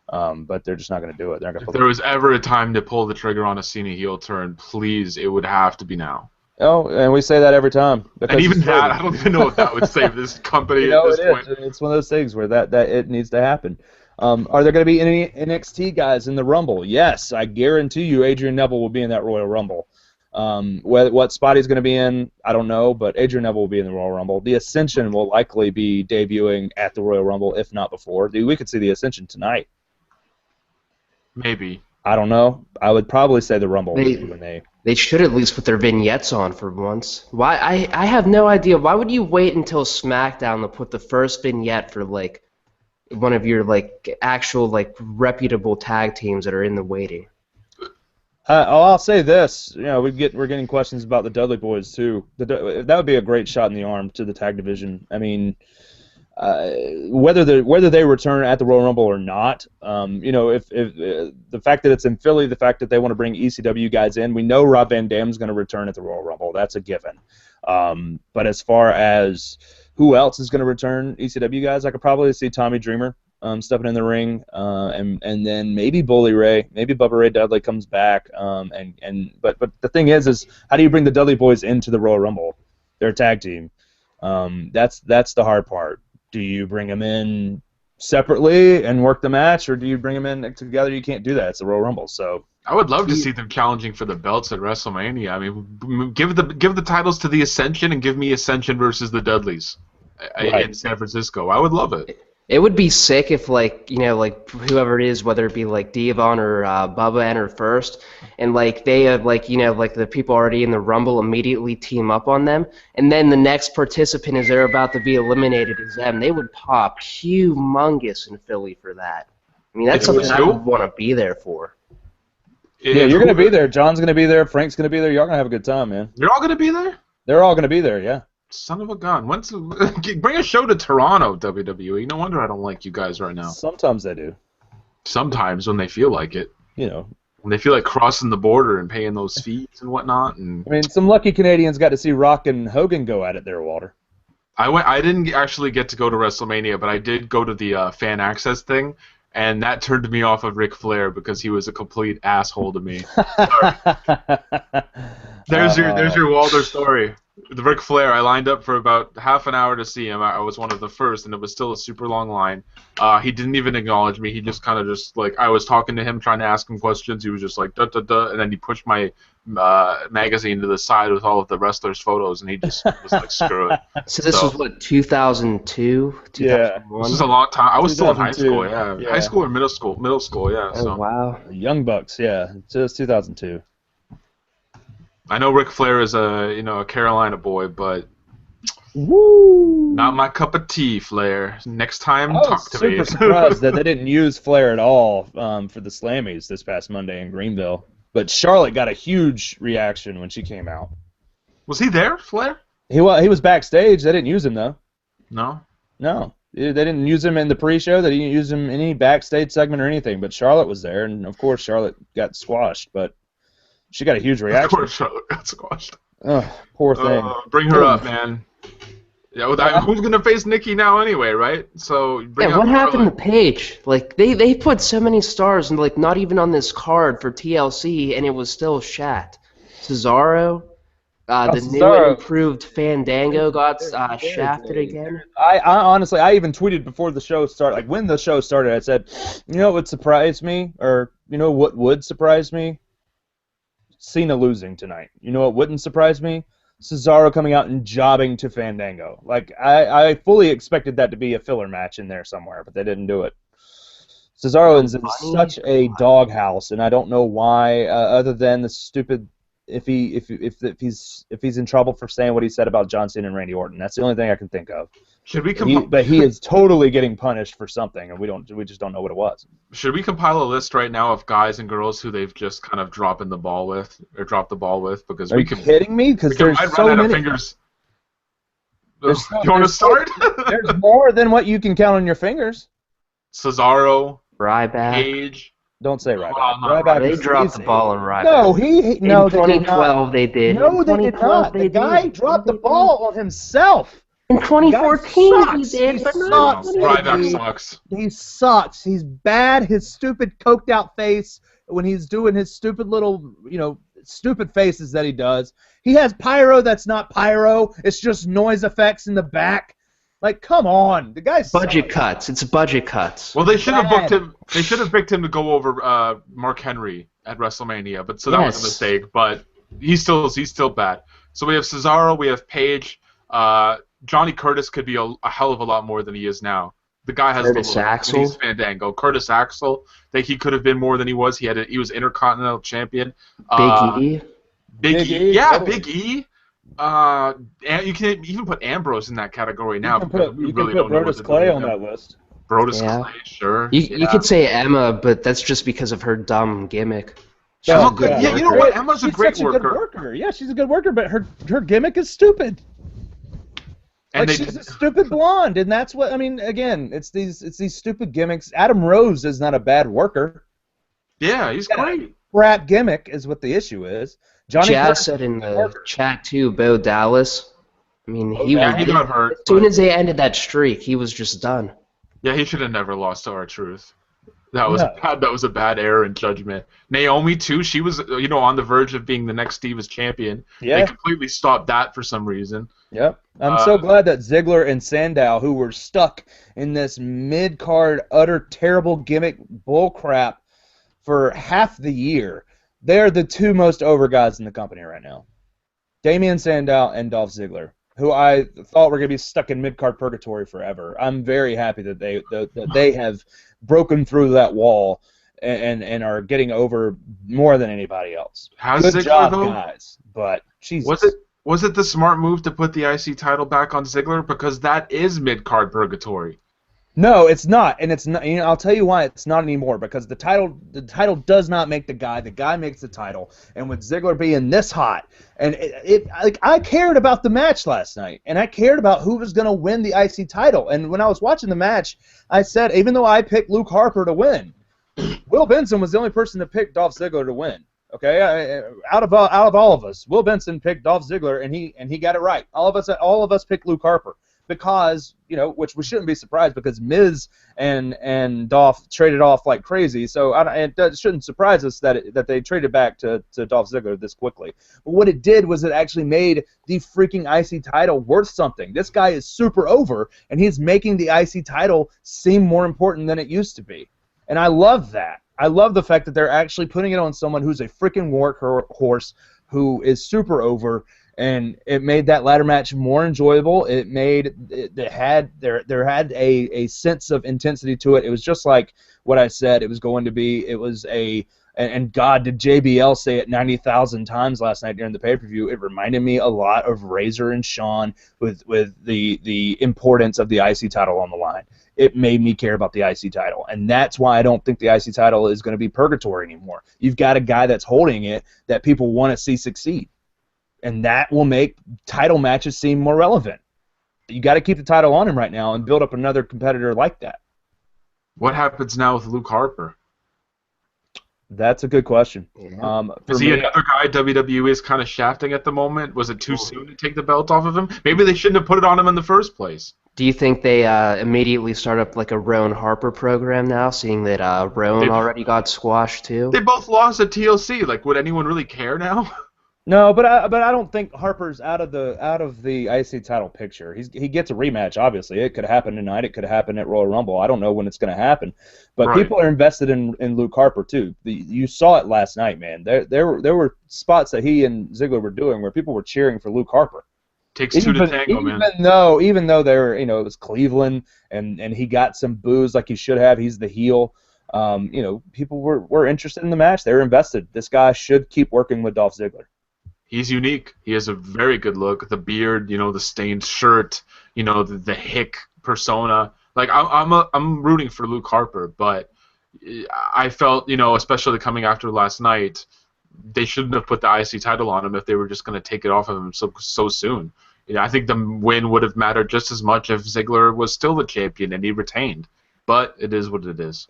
But they're just not going to do it. They're not If there was ever a time to pull the trigger on a Cena heel turn, please, it would have to be now. Oh, and we say that every time. And even that, I don't even know if that would save this company at this point. It's one of those things where that it needs to happen. Are there going to be any NXT guys in the Rumble? Yes, I guarantee you Adrian Neville will be in that Royal Rumble. What spot he's going to be in, I don't know, but Adrian Neville will be in the Royal Rumble. The Ascension will likely be debuting at the Royal Rumble, if not before. Dude, we could see the Ascension tonight. Maybe. I don't know. I would probably say the Rumble when They should at least put their vignettes on for once. Why? I have no idea. Why would you wait until SmackDown to put the first vignette for like one of your like actual like reputable tag teams that are in the waiting? I'll say this. You know, we're getting questions about the Dudley Boys too. That would be a great shot in the arm to the tag division. I mean, whether they return at the Royal Rumble or not, you know, if the fact that it's in Philly, the fact that they want to bring ECW guys in, we know Rob Van Dam's going to return at the Royal Rumble. That's a given. But as far as who else is going to return ECW guys, I could probably see Tommy Dreamer stepping in the ring, and then maybe Bully Ray, maybe Bubba Ray Dudley comes back. But the thing is how do you bring the Dudley Boys into the Royal Rumble? They're a tag team. That's the hard part. Do you bring them in separately and work the match, or do you bring them in together? You can't do that. It's the Royal Rumble. So I would love to see them challenging for the belts at WrestleMania. I mean, give the titles to the Ascension and give me Ascension versus the Dudleys in San Francisco. I would love it. It would be sick if, like, you know, like whoever it is, whether it be like Devon or Bubba enter first, and like they have, like, you know, like the people already in the Rumble immediately team up on them, and then the next participant as they're about to be eliminated is them. They would pop humongous in Philly for that. I mean, that's something I would want to be there for. Yeah, you're going to be there. John's going to be there. Frank's going to be there. You're going to have a good time, man. You're all going to be there? They're all going to be there, yeah. Son of a gun. Bring a show to Toronto, WWE. No wonder I don't like you guys right now. Sometimes they do. Sometimes when they feel like it. You know. When they feel like crossing the border and paying those fees and whatnot. And I mean, some lucky Canadians got to see Rock and Hogan go at it there, Walter. I didn't actually get to go to WrestleMania, but I did go to the fan access thing, and that turned me off of Ric Flair because he was a complete asshole to me. There's your Walter story. The Ric Flair, I lined up for about half an hour to see him. I was one of the first, and it was still a super long line. He didn't even acknowledge me. He just kind of just, like, I was talking to him, trying to ask him questions. He was just like, da-da-da, and then he pushed my magazine to the side with all of the wrestlers' photos, and he just was like, screw it. So this was, what, 2002? 2001? Yeah. This is a long time. I was still in high school, yeah. High school or middle school? Middle school, yeah. Oh, wow. Young Bucks, yeah. Just 2002. I know Ric Flair is a Carolina boy, but not my cup of tea, Flair. Next time, talk to me. I was super surprised that they didn't use Flair at all for the Slammies this past Monday in Greenville. But Charlotte got a huge reaction when she came out. Was he there, Flair? He was backstage. They didn't use him, though. No? No. They didn't use him in the pre-show. They didn't use him in any backstage segment or anything. But Charlotte was there, and, of course, Charlotte got squashed. But She got a huge Of reaction. course, Charlotte got squashed. Ugh, poor thing. Bring her up, man. Yeah, who's gonna face Nikki now anyway, right? So bring up what happened to Charlotte. Paige? Like they put so many stars and like not even on this card for TLC, and it was still shat. Cesaro, the new Cesaro. and improved Fandango got shafted again. I honestly, I even tweeted before the show started, like when the show started, I said, you know what would surprise me, or you know what would surprise me? Cena losing tonight. You know what wouldn't surprise me? Cesaro coming out and jobbing to Fandango. Like, I fully expected that to be a filler match in there somewhere, but they didn't do it. Cesaro is in such a doghouse, and I don't know why, other than the stupid. If he's in trouble for saying what he said about John Cena and Randy Orton, that's the only thing I can think of. Should we But he is totally getting punished for something, and we just don't know what it was. Should we compile a list right now of guys and girls who they've just kind of dropped the ball with, because Are you kidding me? Because there's so run out many. of fingers. There's You want to start? There's more than what you can count on your fingers. Cesaro, Ryback. Page. Don't say Ryback. Oh, no, Ryback They is dropped easy. the ball on Ryback. No, no, in they did not. 2012 they did. No, In they did 2012 not. they The guy did. dropped the ball on himself. In 2014 he sucks. did, He but not in sucks. 2018. Ryback sucks. He sucks. He's bad. His stupid coked out face when he's doing his stupid little, stupid faces that he does. He has pyro that's not pyro. It's just noise effects in the back. Like, come on. The guy's Budget cuts. It's budget cuts. Well, they should have booked him. They should have picked him to go over Mark Henry at WrestleMania, but that was a mistake. But he's still bad. So we have Cesaro, we have Page. Johnny Curtis could be a hell of a lot more than he is now. The guy has Curtis the look. Axel. He's Fandango. Curtis Axel. I think he could have been more than he was. He was Intercontinental Champion. Big E. Big E. Yeah, Big E. And you can even put Ambrose in that category now. You can put Brodus Clay on that list. Brodus Clay, sure. You could say Emma, but that's just because of her dumb gimmick. You know what? Emma's a great worker. Good worker. Yeah, she's a good worker, but her gimmick is stupid. And she's a stupid blonde, and that's what I mean. Again, it's these stupid gimmicks. Adam Rose is not a bad worker. Yeah, he's great. Crap gimmick is what the issue is. Jazz said in the chat too, Bo Dallas. I mean, he got hurt. As soon as they ended that streak, he was just done. Yeah, he should have never lost to R-Truth. That was bad. That was a bad error in judgment. Naomi too. She was, on the verge of being the next Divas champion. Yeah. They completely stopped that for some reason. Yep. I'm so glad that Ziggler and Sandow, who were stuck in this mid-card, utter terrible gimmick bullcrap for half the year, they're the two most over guys in the company right now. Damian Sandow and Dolph Ziggler, who I thought were going to be stuck in mid-card purgatory forever. I'm very happy that they have broken through that wall and are getting over more than anybody else. Good Ziggler, job, though? guys. But Jesus. Was it the smart move to put the IC title back on Ziggler? Because that is mid-card purgatory. No, it's not, and it's not. I'll tell you why it's not anymore. Because the title does not make the guy. The guy makes the title. And with Ziggler being this hot, and I cared about the match last night, and I cared about who was going to win the IC title. And when I was watching the match, I said, even though I picked Luke Harper to win, Will Benson was the only person to pick Dolph Ziggler to win. Okay, out of all of us, Will Benson picked Dolph Ziggler, and he got it right. All of us picked Luke Harper. Because, which we shouldn't be surprised because Miz and Dolph traded off like crazy, so it shouldn't surprise us that they traded back to Dolph Ziggler this quickly. But what it did was it actually made the freaking IC title worth something. This guy is super over, and he's making the IC title seem more important than it used to be. And I love that. I love the fact that they're actually putting it on someone who's a freaking workhorse, who is super over. And it made that ladder match more enjoyable. It had a sense of intensity to it. It was just like what I said it was going to be. It was and God, did JBL say it 90,000 times last night during the pay-per-view. It reminded me a lot of Razor and Shawn with the importance of the IC title on the line. It made me care about the IC title, and that's why I don't think the IC title is going to be purgatory anymore. You've got a guy that's holding it that people want to see succeed. And that will make title matches seem more relevant. You got to keep the title on him right now and build up another competitor like that. What happens now with Luke Harper? That's a good question. Yeah. For Is he me, another guy WWE is kind of shafting at the moment? Was it too soon to take the belt off of him? Maybe they shouldn't have put it on him in the first place. Do you think they immediately start up like a Roan Harper program now, seeing that Roan They already got squashed too? they both lost at TLC. Like, would anyone really care now? no, but I don't think Harper's out of the IC title picture. He gets a rematch. Obviously, it could happen tonight. It could happen at Royal Rumble. I don't know when it's going to happen, but Right. people are invested in Luke Harper too. You saw it last night, man. There were spots that he and Ziggler were doing where people were cheering for Luke Harper. Takes two to tango, man. Even though they're it was Cleveland and he got some boos like he should have. He's the heel. People were interested in the match. They were invested. This guy should keep working with Dolph Ziggler. He's unique. He has a very good look. The beard, the stained shirt, the hick persona. Like I'm rooting for Luke Harper, but I felt, especially coming after last night, they shouldn't have put the IC title on him if they were just going to take it off of him so soon. I think the win would have mattered just as much if Ziggler was still the champion and he retained. But it is what it is.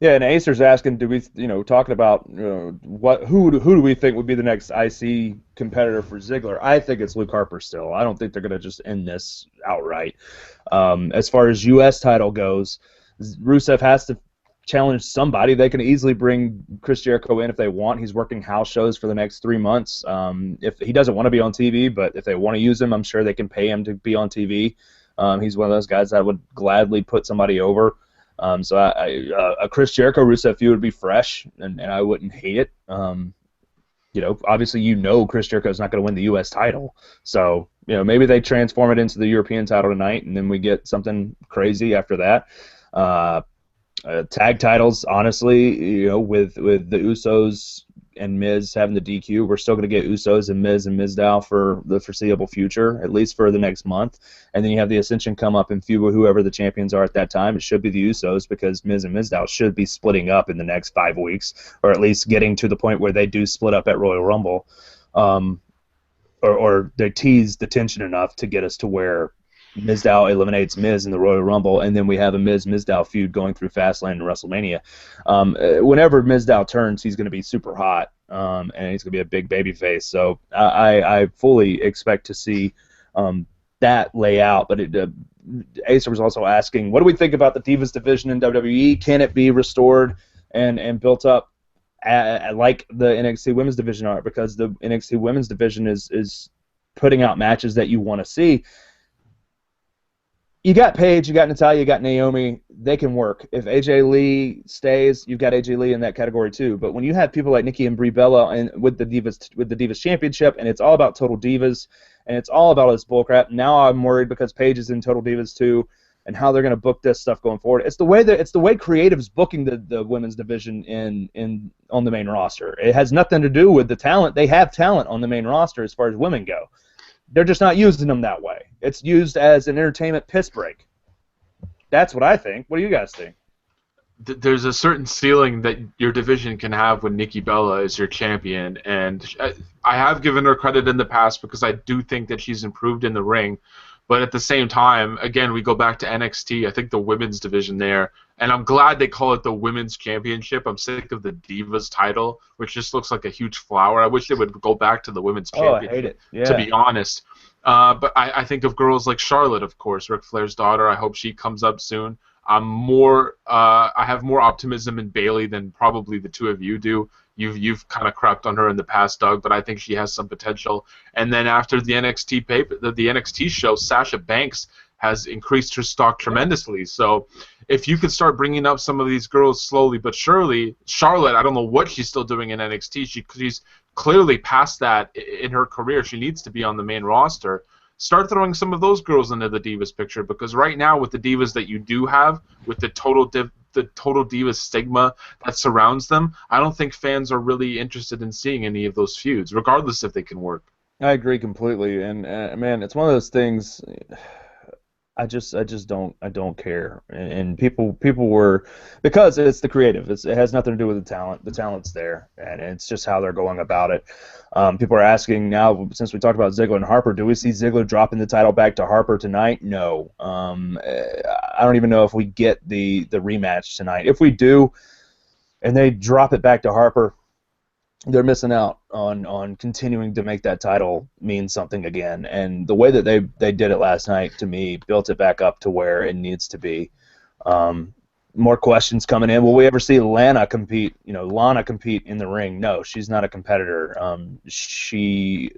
Yeah, and Acer's asking, do we, talking about who do we think would be the next IC competitor for Ziggler? I think it's Luke Harper still. I don't think they're going to just end this outright. As far as U.S. title goes, Rusev has to challenge somebody. They can easily bring Chris Jericho in if they want. He's working house shows for the next 3 months. If he doesn't want to be on TV, but if they want to use him, I'm sure they can pay him to be on TV. He's one of those guys that would gladly put somebody over. So a Chris Jericho Rusev feud would be fresh, and I wouldn't hate it. Obviously Chris Jericho is not going to win the U.S. title, so maybe they transform it into the European title tonight, and then we get something crazy after that. Tag titles, honestly, with the Usos and Miz having the DQ, we're still going to get Usos and Mizdow for the foreseeable future, at least for the next month. And then you have the Ascension come up and feud with whoever the champions are at that time. It should be the Usos because Miz and Mizdow should be splitting up in the next 5 weeks, or at least getting to the point where they do split up at Royal Rumble, or they tease the tension enough to get us to where Mizdow eliminates Miz in the Royal Rumble, and then we have a Miz-Mizdow feud going through Fastlane and WrestleMania. Whenever Mizdow turns, he's going to be super hot, and he's going to be a big baby face. So I fully expect to see that lay out. But Acer was also asking, what do we think about the Divas division in WWE? Can it be restored and built up like the NXT Women's division are? Because the NXT Women's division is putting out matches that you want to see. You got Paige, you got Natalya, you got Naomi. They can work. If AJ Lee stays, you've got AJ Lee in that category too. But when you have people like Nikki and Brie Bella and with the Divas Championship, and it's all about Total Divas, and it's all about this bullcrap. Now I'm worried because Paige is in Total Divas too, and how they're going to book this stuff going forward. It's the way creative's booking the women's division on the main roster. It has nothing to do with the talent. They have talent on the main roster as far as women go. They're just not using them that way. It's used as an entertainment piss break. That's what I think. What do you guys think? There's a certain ceiling that your division can have when Nikki Bella is your champion, and I have given her credit in the past because I do think that she's improved in the ring. But at the same time, again, we go back to NXT. I think the women's division there, and I'm glad they call it the Women's Championship. I'm sick of the Divas title, which just looks like a huge flower. I wish they would go back to the Women's Championship, I hate it. Yeah. to be honest. But I think of girls like Charlotte, of course, Ric Flair's daughter. I hope she comes up soon. I have more optimism in Bayley than probably the two of you do. You've kind of crapped on her in the past, Doug, but I think she has some potential. And then after the NXT show, Sasha Banks has increased her stock tremendously. So if you could start bringing up some of these girls slowly but surely, Charlotte, I don't know what she's still doing in NXT. She's clearly past that in her career. She needs to be on the main roster. Start throwing some of those girls into the Divas picture, because right now with the Divas that you do have, with the total Divas stigma that surrounds them, I don't think fans are really interested in seeing any of those feuds, regardless if they can work. I agree completely, and man, it's one of those things. I just don't care, and people were, because it's the creative. It has nothing to do with the talent. The talent's there, and it's just how they're going about it. People are asking now, since we talked about Ziggler and Harper, do we see Ziggler dropping the title back to Harper tonight? No. I don't even know if we get the rematch tonight. If we do, and they drop it back to Harper, they're missing out on continuing to make that title mean something again. And the way that they did it last night, to me, built it back up to where it needs to be. More questions coming in. Will we ever see Lana compete in the ring? No, she's not a competitor. She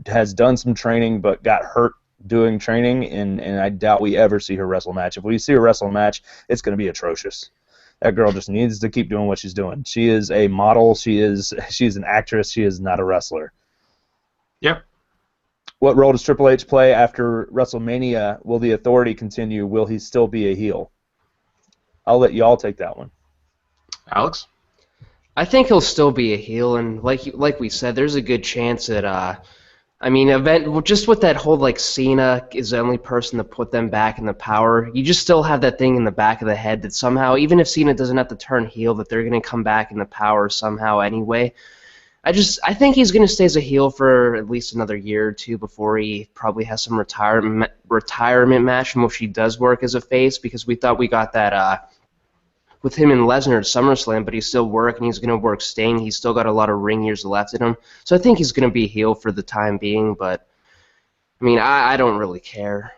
has done some training but got hurt doing training, and I doubt we ever see her wrestle a match. If we see her wrestle a match, it's going to be atrocious. That girl just needs to keep doing what she's doing. She is a model. She's an actress. She is not a wrestler. Yep. What role does Triple H play after WrestleMania? Will the Authority continue? Will he still be a heel? I'll let y'all take that one. Alex? I think he'll still be a heel, and like we said, there's a good chance that just with that whole Cena is the only person to put them back in the power. You just still have that thing in the back of the head that somehow, even if Cena doesn't have to turn heel, that they're going to come back in the power somehow anyway. I think he's going to stay as a heel for at least another year or two before he probably has some retirement match in which he does work as a face, because we thought we got that with him and Lesnar at SummerSlam, but he's still working. He's going to work Sting. He's still got a lot of ring years left in him. So I think he's going to be a heel for the time being, but I don't really care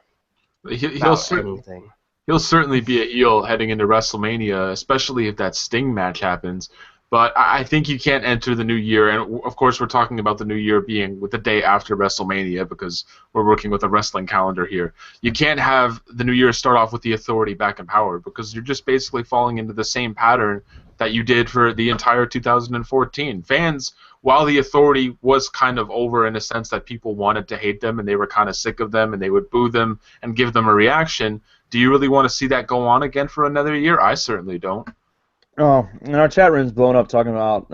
about anything. He'll certainly be a heel heading into WrestleMania, especially if that Sting match happens. But I think you can't enter the new year, and of course we're talking about the new year being with the day after WrestleMania because we're working with a wrestling calendar here. You can't have the new year start off with the Authority back in power because you're just basically falling into the same pattern that you did for the entire 2014. Fans, while the Authority was kind of over in a sense that people wanted to hate them and they were kind of sick of them and they would boo them and give them a reaction, do you really want to see that go on again for another year? I certainly don't. Oh, and our chat room's blown up talking about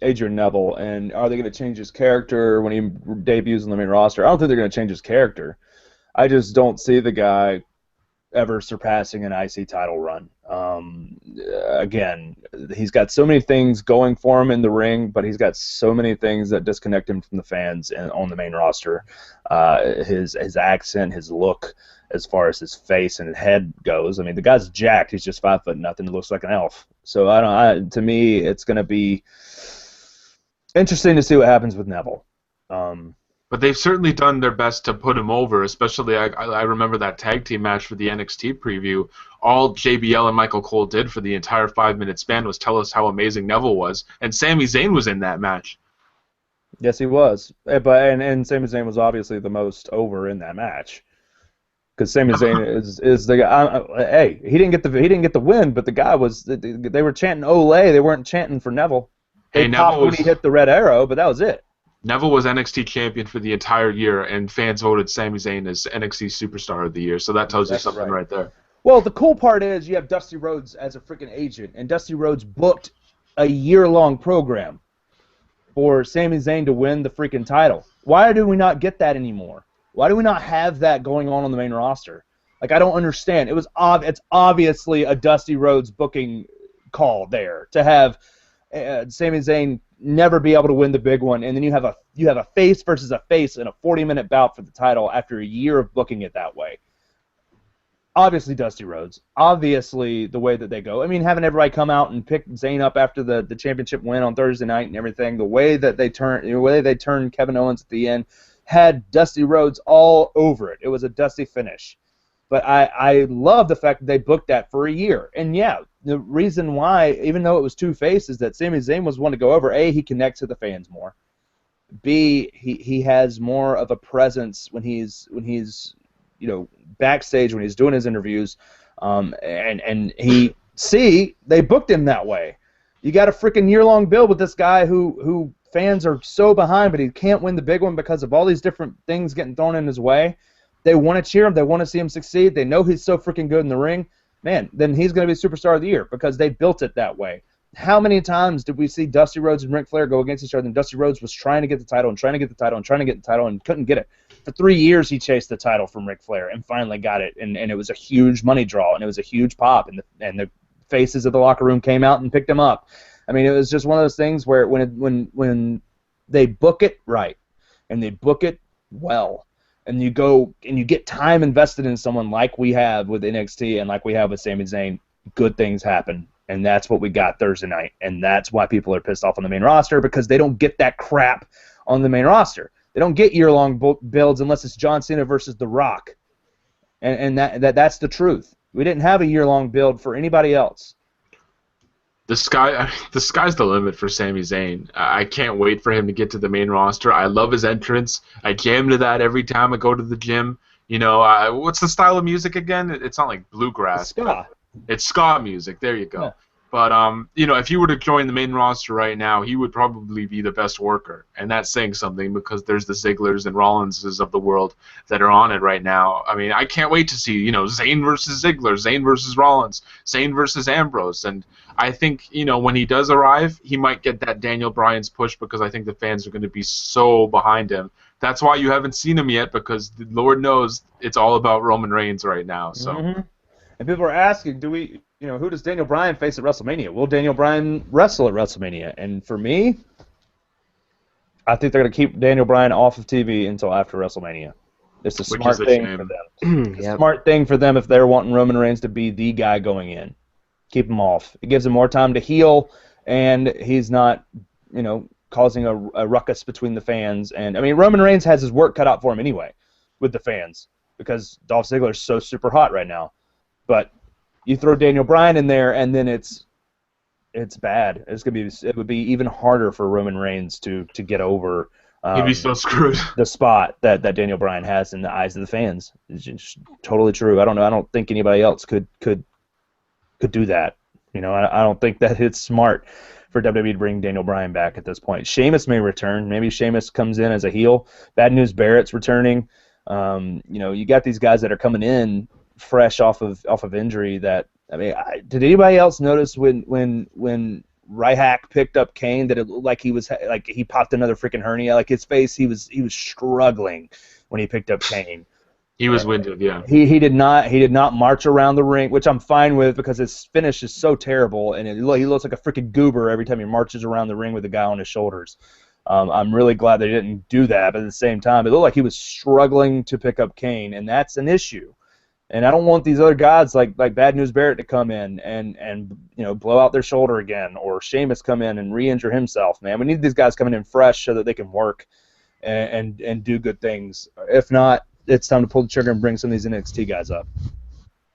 Adrian Neville, and are they going to change his character when he debuts on the main roster? I don't think they're going to change his character. I just don't see the guy ever surpassing an IC title run. Again, he's got so many things going for him in the ring, but he's got so many things that disconnect him from the fans and on the main roster. His accent, his look, as far as his face and head goes. I mean, the guy's jacked. He's just 5 foot nothing. He looks like an elf. So to me, it's going to be interesting to see what happens with Neville. But they've certainly done their best to put him over, especially I remember that tag team match for the NXT preview. All JBL and Michael Cole did for the entire 5-minute span was tell us how amazing Neville was, and Sami Zayn was in that match. Yes, he was. And Sami Zayn was obviously the most over in that match. Because Sami Zayn is the guy. Hey, he didn't get the win, but the guy was. They were chanting "Olay." They weren't chanting for Neville. They popped when he hit the red arrow, but that was it. Neville was NXT champion for the entire year, and fans voted Sami Zayn as NXT Superstar of the Year. So that tells you something right there. Well, the cool part is you have Dusty Rhodes as a freaking agent, and Dusty Rhodes booked a year-long program for Sami Zayn to win the freaking title. Why do we not get that anymore? Why do we not have that going on the main roster? Like, I don't understand. It's obviously a Dusty Rhodes booking call there to have Sami Zayn never be able to win the big one, and then you have a face versus a face in a 40-minute bout for the title after a year of booking it that way. Obviously Dusty Rhodes. Obviously the way that they go. I mean, having everybody come out and pick Zayn up after the championship win on Thursday night and everything, the way they turned Kevin Owens at the end had Dusty Rhodes all over it. It was a Dusty finish. But I love the fact that they booked that for a year. And yeah, the reason why, even though it was two faces, that Sami Zayn was one to go over, A, he connects to the fans more. B, he has more of a presence when he's backstage, when he's doing his interviews. And they booked him that way. You got a freaking year-long build with this guy who fans are so behind, but he can't win the big one because of all these different things getting thrown in his way. They want to cheer him. They want to see him succeed. They know he's so freaking good in the ring. Man, then he's going to be Superstar of the Year because they built it that way. How many times did we see Dusty Rhodes and Ric Flair go against each other, and Dusty Rhodes was trying to get the title and trying to get the title and trying to get the title and couldn't get it? For 3 years, he chased the title from Ric Flair and finally got it, and it was a huge money draw, and it was a huge pop, and the faces of the locker room came out and picked him up. I mean, it was just one of those things where when they book it right and they book it well, and you go and you get time invested in someone like we have with NXT and like we have with Sami Zayn, good things happen. And that's what we got Thursday night. And that's why people are pissed off on the main roster, because they don't get that crap on the main roster. They don't get year-long builds unless it's John Cena versus The Rock. And that's the truth. We didn't have a year-long build for anybody else. The sky's the limit for Sami Zayn. I can't wait for him to get to the main roster. I love his entrance. I jam to that every time I go to the gym. You know, what's the style of music again? It's not like bluegrass. Ska. It's ska music. There you go. Yeah. But you know, if he were to join the main roster right now, he would probably be the best worker, and that's saying something because there's the Ziglers and Rollinses of the world that are on it right now. I mean, I can't wait to see, you know, Zayn versus Ziggler, Zayn versus Rollins, Zayn versus Ambrose, and I think, you know, when he does arrive, he might get that Daniel Bryan's push because I think the fans are going to be so behind him. That's why you haven't seen him yet, because the Lord knows it's all about Roman Reigns right now. So. Mm-hmm. And people are asking, who does Daniel Bryan face at WrestleMania? Will Daniel Bryan wrestle at WrestleMania? And for me, I think they're going to keep Daniel Bryan off of TV until after WrestleMania. It's a smart thing for them. It's a smart thing for them if they're wanting Roman Reigns to be the guy going in. Keep him off. It gives him more time to heal, and he's not, causing a ruckus between the fans. And I mean, Roman Reigns has his work cut out for him anyway with the fans because Dolph Ziggler is so super hot right now. But you throw Daniel Bryan in there, and then it's bad. It would be even harder for Roman Reigns to get over. He'd be so screwed. The spot that Daniel Bryan has in the eyes of the fans is just totally true. I don't think anybody else could do that. I don't think that it's smart for WWE to bring Daniel Bryan back at this point. Sheamus may return. Maybe Sheamus comes in as a heel. Bad News Barrett's returning. You got these guys that are coming in fresh off of injury. That did anybody else notice when Ryhack picked up Kane that it looked like he popped another freaking hernia? Like his face, he was struggling when he picked up Kane. He was winded, yeah. He did not march around the ring, which I'm fine with because his finish is so terrible, and he looks like a freaking goober every time he marches around the ring with the guy on his shoulders. I'm really glad they didn't do that, but at the same time, it looked like he was struggling to pick up Kane, and that's an issue. And I don't want these other guys like Bad News Barrett to come in and blow out their shoulder again, or Sheamus come in and re-injure himself. Man, we need these guys coming in fresh so that they can work and do good things. If not, it's time to pull the trigger and bring some of these NXT guys up.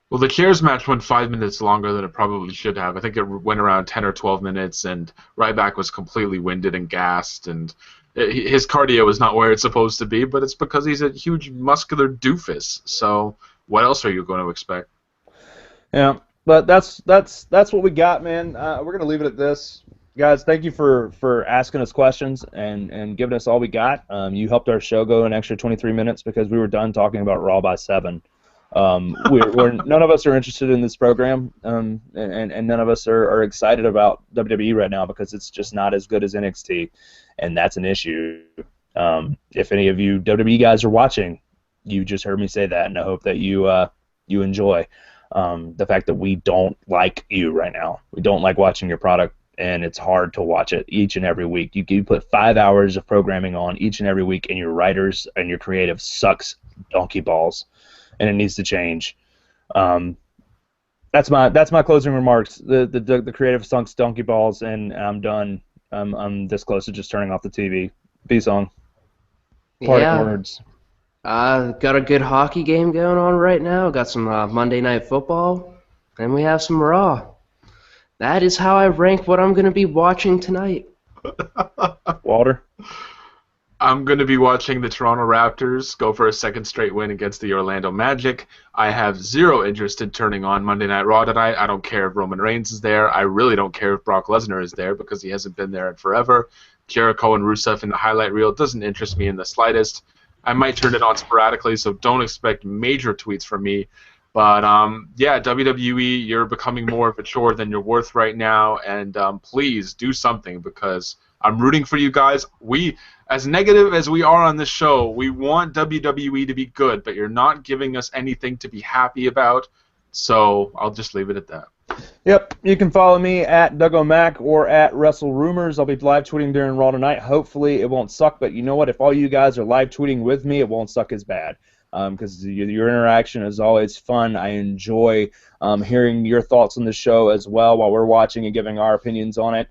Well, the chairs match went 5 minutes longer than it probably should have. I think it went around 10 or 12 minutes, and Ryback was completely winded and gassed, and his cardio is not where it's supposed to be, but it's because he's a huge muscular doofus. So what else are you going to expect? Yeah, but that's what we got, man. We're going to leave it at this. Guys, thank you for asking us questions and giving us all we got. You helped our show go an extra 23 minutes because we were done talking about Raw by 7. We're none of us are interested in this program, and none of us are excited about WWE right now because it's just not as good as NXT, and that's an issue. If any of you WWE guys are watching, you just heard me say that, and I hope that you enjoy the fact that we don't like you right now. We don't like watching your product, and it's hard to watch it each and every week. You put 5 hours of programming on each and every week, and your writers and your creative sucks donkey balls, and it needs to change. That's my closing remarks. The creative sucks donkey balls, and I'm done. I'm this close to just turning off the TV. Peace on. Parting words. Got a good hockey game going on right now. Got some Monday Night Football, and we have some Raw. That is how I rank what I'm going to be watching tonight. Walter? I'm going to be watching the Toronto Raptors go for a second straight win against the Orlando Magic. I have zero interest in turning on Monday Night Raw tonight. I don't care if Roman Reigns is there. I really don't care if Brock Lesnar is there because he hasn't been there in forever. Jericho and Rusev in the highlight reel doesn't interest me in the slightest. I might turn it on sporadically, so don't expect major tweets from me. But, WWE, you're becoming more of a chore than you're worth right now, and please do something because I'm rooting for you guys. As negative as we are on this show, we want WWE to be good, but you're not giving us anything to be happy about, so I'll just leave it at that. Yep, you can follow me at Doug O'Mac or at WrestleRumors. I'll be live tweeting during Raw tonight. Hopefully it won't suck, but you know what? If all you guys are live tweeting with me, it won't suck as bad. because your interaction is always fun. I enjoy hearing your thoughts on the show as well while we're watching and giving our opinions on it.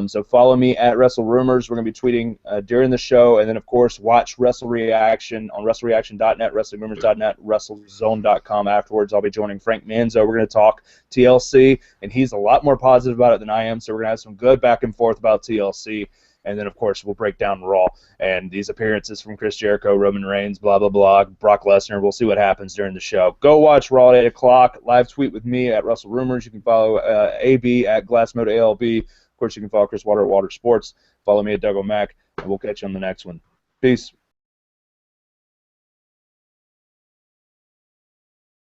So follow me at WrestleRumors. We're going to be tweeting during the show, and then, of course, watch Wrestle Reaction on WrestleReaction.net, WrestlingRumors.net, WrestleZone.com. Afterwards, I'll be joining Frank Manzo. We're going to talk TLC, and he's a lot more positive about it than I am, so we're going to have some good back and forth about TLC. And then, of course, we'll break down Raw and these appearances from Chris Jericho, Roman Reigns, blah, blah, blah, Brock Lesnar. We'll see what happens during the show. Go watch Raw at 8 o'clock. Live tweet with me at WrestleRumors. You can follow AB at GlassModeALB. Of course, you can follow Chris Water at Water Sports. Follow me at Doug O'Mac, and we'll catch you on the next one. Peace.